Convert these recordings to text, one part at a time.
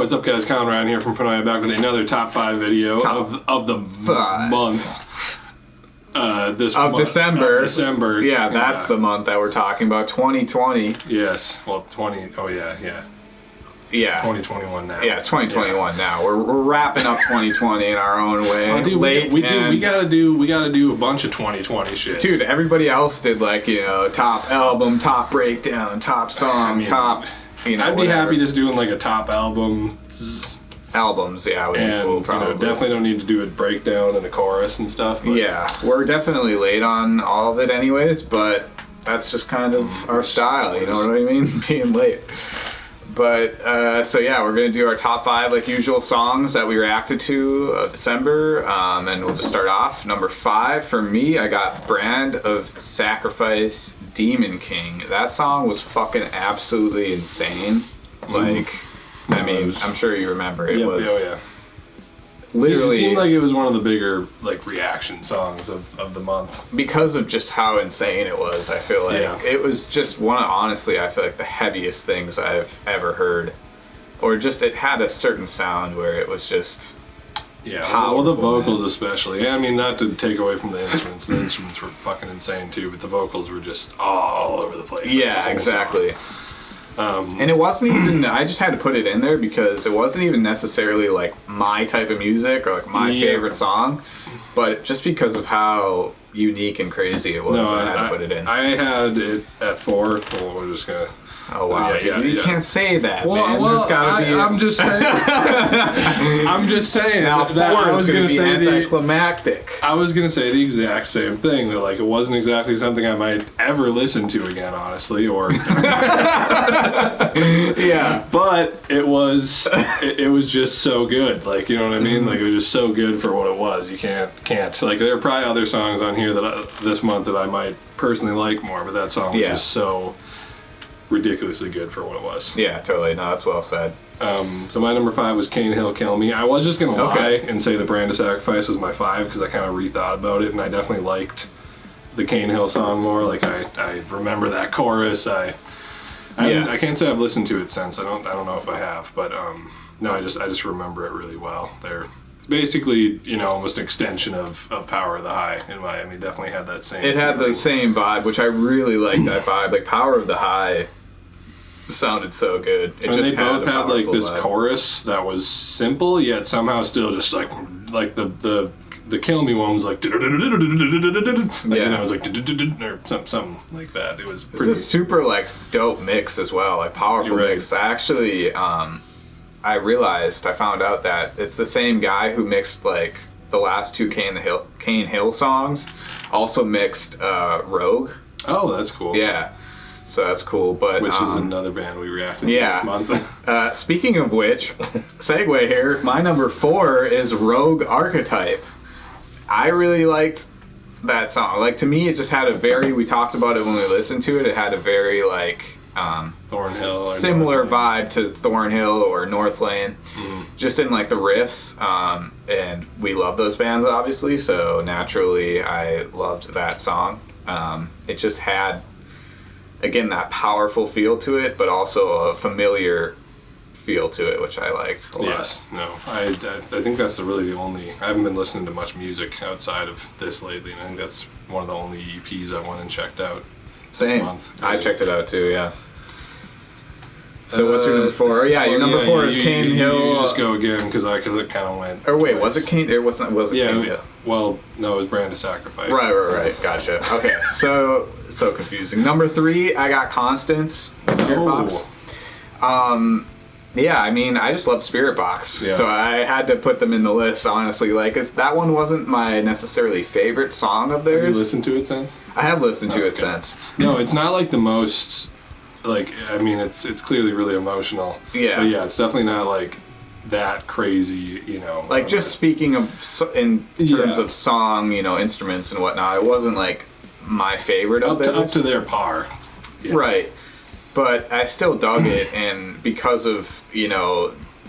what's up, guys? Colin Ryan here from Pronoya, back with another top 5 video of the month. December. December. Yeah, that's the month that we're talking about. 2020. Yes. Well, 20. Oh yeah. Yeah. It's 2021 now. Yeah, it's 2021 now. We're wrapping up 2020 in our own way. Oh, dude, we gotta do a bunch of 2020 shit. Dude, everybody else did top album, top breakdown, top song, top. I'd be happy just doing like a top album. Albums, yeah, we'll probably definitely don't need to do a breakdown and a chorus and stuff. But yeah, we're definitely late on all of it, anyways. But that's just kind of our style. You know what I mean? Being late. But so yeah, we're gonna do our top 5 like usual songs that we reacted to of December, and we'll just start off. Number 5 for me, I got "Brand of Sacrifice," Demon King. That song was fucking absolutely insane. I mean, I'm sure you remember it was. Oh yeah. Literally, it seemed like it was one of the bigger reaction songs of the month because of just how insane it was. I feel like it was just honestly, I feel like the heaviest things I've ever heard, or just it had a certain sound where it was just well, the vocals especially. I mean, not to take away from the instruments. The instruments were fucking insane too, but the vocals were just all over the place. Yeah, exactly. And it wasn't even, I just had to put it in there because it wasn't even necessarily like my type of music or like my favorite song, but just because of how unique and crazy it was, I had to put it in. I had it at 4. Well, we're just gonna. Oh wow, you can't say that, man. Well, there's gotta be. I'm just saying. I'm just saying. Now, that I was gonna say anticlimactic. I was gonna say the exact same thing. That it wasn't exactly something I might ever listen to again, honestly, or. Yeah. But it was. It was just so good. You know what I mean? It was just so good for what it was. You can't. There are probably other songs on here that this month that I might personally like more, but that song was just so ridiculously good for what it was. Yeah, totally. No, that's well said. So my number 5 was "Cane Hill Kill Me." I was just gonna lie and say the "Brand of Sacrifice" was my 5 because I kind of rethought about it, and I definitely liked the Cane Hill song more. I remember that chorus. I can't say I've listened to it since. I don't know if I have, but no, I just remember it really well. They're basically, almost an extension of Power of the High. I mean, definitely had that same. It had the same vibe, which I really liked that vibe. Like Power of the High sounded so good. They both had this chorus that was simple yet somehow still just like the "Kill Me" one was like and I was like or something like that. It was a super dope mix as well, powerful mix. I actually I found out that it's the same guy who mixed the last 2 Cane Hill songs, also mixed Rogue. Oh, that's cool. Yeah. So that's cool, but which is another band we reacted to this month. Speaking of which, segue here. My number 4 is "Rogue Archetype." I really liked that song. To me, it just had a very. We talked about it when we listened to it. It had a very Thornhill, similar vibe to Thornhill or Northlane, just in the riffs. And we love those bands, obviously. So naturally, I loved that song. It just had, again, that powerful feel to it, but also a familiar feel to it, which I liked a lot. Yes, no, I think that's really the only. I haven't been listening to much music outside of this lately, and I think that's one of the only EPs I went and checked out. Same. This month. I checked it out too. Yeah. So what's your number 4? Oh, yeah, your number 4 is Cane Hill. You just go again because I kind of went. Or wait, was it Cane? It wasn't. Was it Cane Hill? Well, no, it was "Brand of Sacrifice." Right. Gotcha. Okay, so confusing. Number 3, I got "Constance" by Spirit Box. Yeah, I mean, I just love Spirit Box, so I had to put them in the list. Honestly, that one wasn't my necessarily favorite song of theirs. Have you listened to it since? I have listened to it since. No, it's not the most. I mean, it's clearly really emotional. Yeah. But yeah, it's definitely not that crazy, just speaking of in terms of song, instruments and whatnot, it wasn't my favorite of theirs. Up to their par. Yes. Right. But I still dug it, and because of,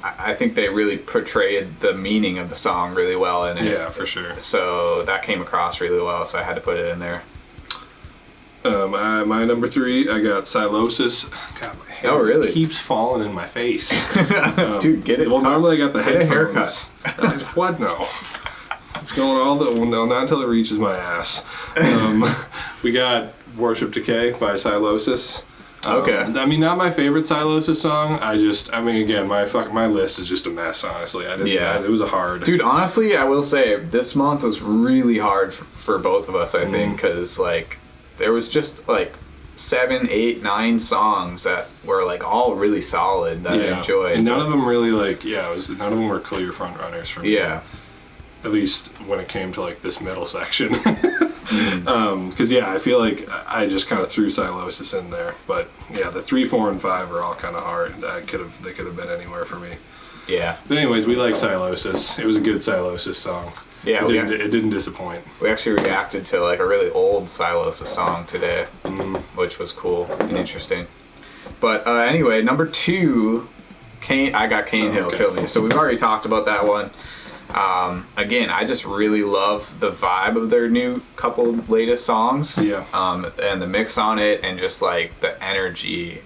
I think they really portrayed the meaning of the song really well in it. Yeah, for sure. So that came across really well, so I had to put it in there. My number 3, I got Silosis. God, my hair really? keeps falling in my face. Dude, get it. Well, normally I got the Get a headphones. haircut. What? No. It's going not until it reaches my ass. We got Worship Decay by Silosis. Okay. I mean, not my favorite Silosis song. Again, my list is just a mess, honestly. It was a hard. Dude, honestly, I will say this month was really hard for both of us, I think, because, like, there was just, like, 7, 8, 9 songs that were, like, all really solid that I enjoyed. And none of them really, like, none of them were clear front runners for me. Yeah. At least when it came to, like, this middle section. Because I feel like I just kind of threw Silosis in there, but yeah, the 3, 4, and 5 are all kind of hard. They could have been anywhere for me. Yeah. But anyways, we like Silosis. It was a good Silosis song. Yeah, it didn't disappoint. We actually reacted to like a really old Silosis song today, which was cool and interesting. But anyway, number 2, I got Cane Hill Kill Me. So we've already talked about that one. Again, I just really love the vibe of their new couple latest songs. Yeah. And the mix on it, and just like the energy.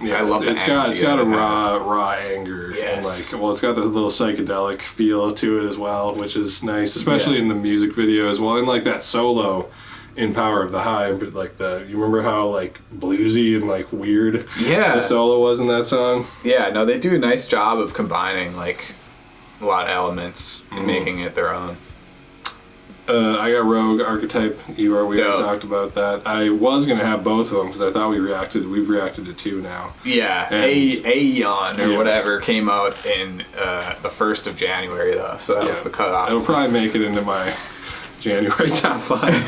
I love the energy. It's got a raw anger. Yes. And it's got this little psychedelic feel to it as well, which is nice, especially in the music video as well. And like that solo in Power of the High, but like you remember how like bluesy and like weird the solo was in that song? Yeah, no, they do a nice job of combining like a lot of elements and making it their own. I got Rogue Archetype. We already talked about that. I was gonna have both of them because I thought we've reacted to 2 now. Yeah, Aeon or whatever came out in the 1st of January though, so that was the cutoff. It'll probably make it into my January top 5.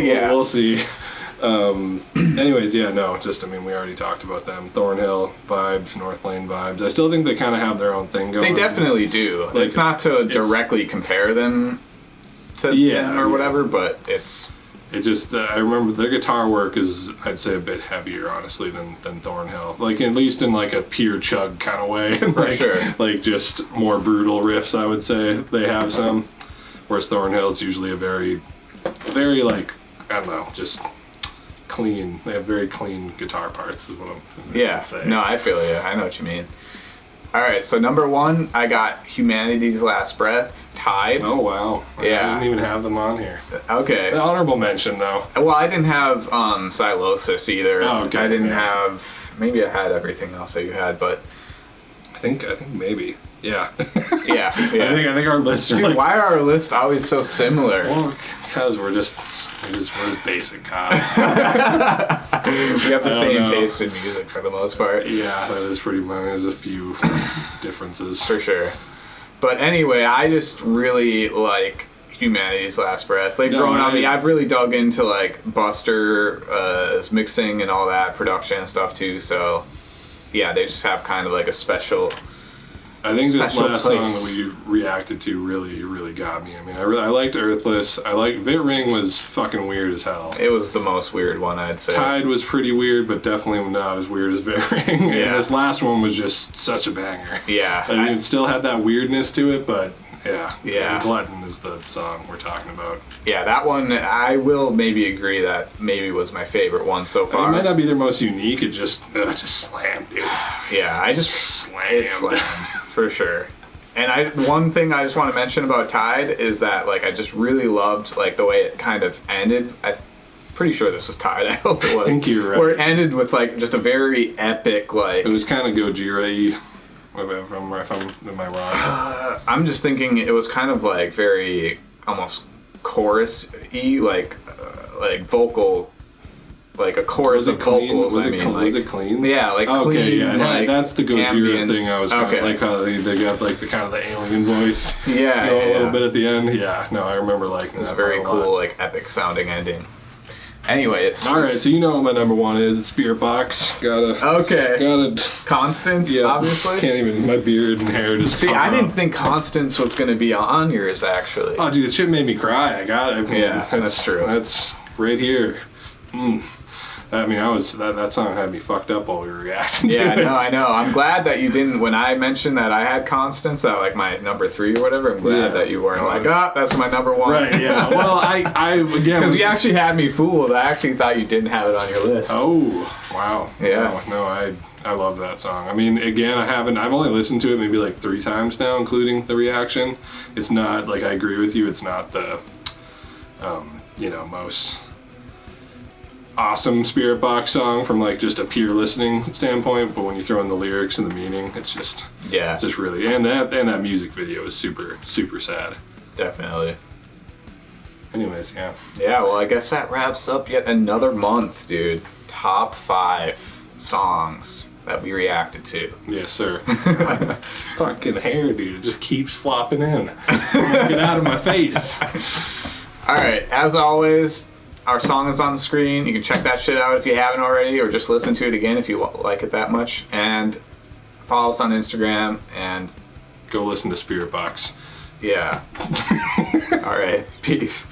Yeah, we'll see. Anyways, we already talked about them. Thornhill vibes, North Lane vibes. I still think they kind of have their own thing going. They definitely do. Like, it's not to directly compare them to them or whatever, but it's... It just, I remember their guitar work is, I'd say, a bit heavier, honestly, than Thornhill. Like, at least in, like, a pure chug kind of way. For sure. Like, just more brutal riffs, I would say. They have some. Whereas Thornhill is usually a very, very, like, I don't know, just... clean. They have very clean guitar parts is what I'm saying. No, I feel you. I know what you mean. All right, so number 1, I got Humanity's Last Breath, Tide. Oh, wow. I didn't even have them on here. Okay. The honorable mention, though. Well, I didn't have Silosis either. Oh, okay. I didn't have... Maybe I had everything else that you had, but... I think maybe. Yeah. Yeah. I think our lists are Dude, why are our lists always so similar? Well, because we're just basic, Kyle. We have the same taste in music for the most part. Yeah, that is pretty much. There's a few differences. For sure. But anyway, I just really like Humanity's Last Breath. Like, growing up, I've really dug into, like, Buster's mixing and all that, production and stuff, too. So, yeah, they just have kind of, like, a special... I think this last song that we reacted to really, really got me. I mean, I liked Earthless. Vit Ring was fucking weird as hell. It was the most weird one, I'd say. Tide was pretty weird, but definitely not as weird as Vit Ring. Yeah. And this last one was just such a banger. Yeah. I mean, it still had that weirdness to it, but yeah. Yeah. Glutton is the song we're talking about. Yeah, that one, I will maybe agree that maybe was my favorite one so far. It might not be their most unique, it just slammed, dude. Yeah, it slammed, for sure. And one thing I just want to mention about Tide is that, like, I just really loved, like, the way it kind of ended. I'm pretty sure this was Tide, I hope it was. I think you're right. Where it ended with, like, just a very epic, like... It was kind of Gojira-y. Am I wrong? I'm just thinking it was kind of like very almost chorus-y, like vocal, like a chorus of vocals. Was it clean? Yeah, like okay, clean. Yeah, like, that's the Gojira thing. I was kind okay. of like how they got like the kind of the alien voice. Yeah, a little bit at the end. Yeah, no, I remember liking that. It was a very cool, like epic sounding ending. Anyways. All right, so you know what my number 1 is. It's Spirit Box. Gotta. Constance, obviously. Can't even. My beard and hair just. See, I didn't think Constance was gonna be on yours actually. Oh, dude, the shit made me cry. I got it. Yeah, that's true. That's right here. I mean, that song had me fucked up while we were reacting to Yeah, it. I know. I'm glad that you didn't. When I mentioned that I had Constance, that like my number 3 or whatever, I'm glad that you weren't like, that's my number 1. Right, yeah. Well, I again... Because you actually had me fooled. I actually thought you didn't have it on your list. Oh, wow. Yeah. No, I love that song. I mean, again, I've only listened to it maybe like 3 times now, including the reaction. It's not, like, I agree with you, it's not the, most awesome Spirit Box song from, like, just a pure listening standpoint, but when you throw in the lyrics and the meaning, it's just really, and that music video is super, super sad. Definitely. Anyways, yeah. Yeah, well, I guess that wraps up yet another month, dude. Top 5 songs that we reacted to. Yes, sir. Fucking hair, dude. It just keeps flopping in. Get out of my face. All right, as always, our song is on the screen. You can check that shit out if you haven't already, or just listen to it again if you like it that much. And follow us on Instagram, and go listen to Spirit Box. Yeah. All right, peace.